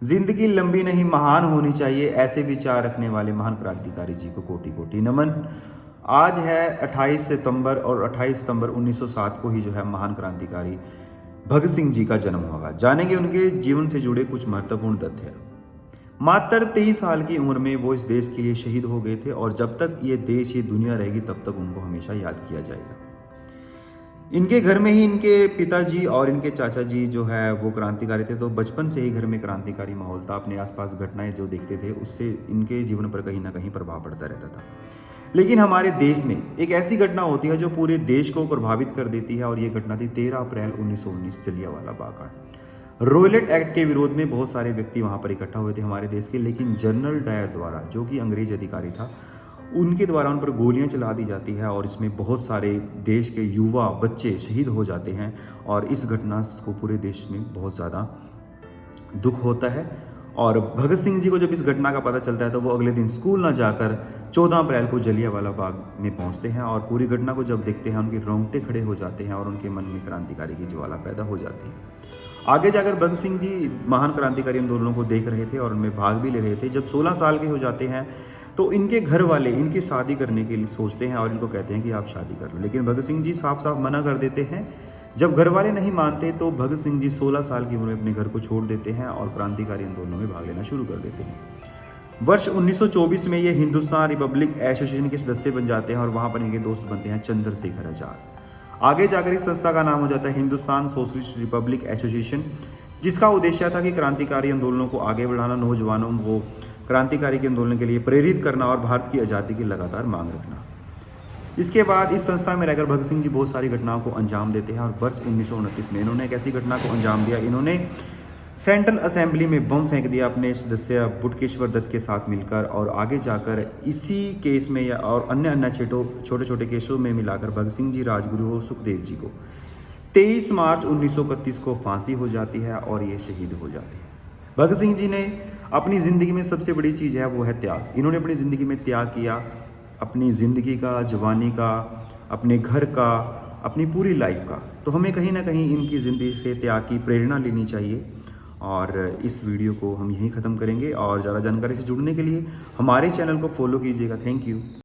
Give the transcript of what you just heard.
जिंदगी लंबी नहीं महान होनी चाहिए, ऐसे विचार रखने वाले महान क्रांतिकारी जी को कोटि कोटि नमन। आज है 28 सितंबर और 28 सितंबर 1907 को ही जो है महान क्रांतिकारी भगत सिंह जी का जन्म हुआ। जानेंगे उनके जीवन से जुड़े कुछ महत्वपूर्ण तथ्य। मात्र 23 साल की उम्र में वो इस देश के लिए शहीद हो गए थे और जब तक ये देश ये दुनिया रहेगी तब तक उनको हमेशा याद किया जाएगा। इनके घर में ही इनके पिताजी और इनके चाचा जी जो है वो क्रांतिकारी थे, तो बचपन से ही घर में क्रांतिकारी माहौल था। अपने आसपास घटनाएं जो देखते थे उससे इनके जीवन पर कहीं ना कहीं प्रभाव पड़ता रहता था। लेकिन हमारे देश में एक ऐसी घटना होती है जो पूरे देश को प्रभावित कर देती है और ये घटना थी 13 अप्रैल 1919 जलियांवाला बाग कांड। रॉयलेट एक्ट के विरोध में बहुत सारे व्यक्ति वहां पर इकट्ठा हुए थे हमारे देश के, लेकिन जनरल डायर द्वारा, जो कि अंग्रेज अधिकारी था, उनके द्वारा उन पर गोलियां चला दी जाती है और इसमें बहुत सारे देश के युवा बच्चे शहीद हो जाते हैं और इस घटना को पूरे देश में बहुत ज़्यादा दुख होता है। और भगत सिंह जी को जब इस घटना का पता चलता है तो वो अगले दिन स्कूल ना जाकर 14 अप्रैल को जलियांवाला बाग में पहुंचते हैं और पूरी घटना को जब देखते हैं उनके रोंगटे खड़े हो जाते हैं और उनके मन में क्रांतिकारी की ज्वाला पैदा हो जाती है। आगे जाकर भगत सिंह जी महान क्रांतिकारी आंदोलनों को देख रहे थे और उनमें भाग भी ले रहे थे। जब 16 साल के हो जाते हैं तो इनके घर वाले इनकी शादी करने के लिए सोचते हैं और इनको कहते हैं कि आप शादी कर लो, लेकिन भगत सिंह जी साफ साफ मना कर देते हैं। जब घर वाले नहीं मानते तो भगत सिंह जी 16 साल की उम्र में अपने घर को छोड़ देते हैं और क्रांतिकारी आंदोलनों में भाग लेना शुरू कर देते हैं। वर्ष 1924 में ये हिंदुस्तान रिपब्लिक एसोसिएशन के सदस्य बन जाते हैं और वहां पर इनके दोस्त बनते हैं चंद्रशेखर आजाद। आगे जाकर इस संस्था का नाम हो जाता है हिंदुस्तान सोशलिस्ट रिपब्लिक एसोसिएशन, जिसका उद्देश्य था कि क्रांतिकारी आंदोलनों को आगे बढ़ाना, नौजवानों को क्रांतिकारी के आंदोलन के लिए प्रेरित करना और भारत की आज़ादी की लगातार मांग रखना। इसके बाद इस संस्था में रहकर भगत सिंह जी बहुत सारी घटनाओं को अंजाम देते हैं और वर्ष 1929 में इन्होंने एक ऐसी घटना को अंजाम दिया। इन्होंने सेंट्रल असेंबली में बम फेंक दिया अपने सदस्य बुटकेश्वर दत्त के साथ मिलकर और आगे जाकर इसी केस में या और अन्य छोटे छोटे केसों में मिलाकर भगत सिंह जी, राजगुरु और सुखदेव जी को 23 मार्च 1931 को फांसी हो जाती है और ये शहीद हो जाते हैं। भगत सिंह जी ने अपनी ज़िंदगी में सबसे बड़ी चीज़ है वो है त्याग। इन्होंने अपनी ज़िंदगी में त्याग किया, अपनी ज़िंदगी का, जवानी का, अपने घर का, अपनी पूरी लाइफ का। तो हमें कहीं ना कहीं इनकी ज़िंदगी से त्याग की प्रेरणा लेनी चाहिए। और इस वीडियो को हम यहीं ख़त्म करेंगे और ज़्यादा जानकारी से जुड़ने के लिए हमारे चैनल को फॉलो कीजिएगा। Thank you.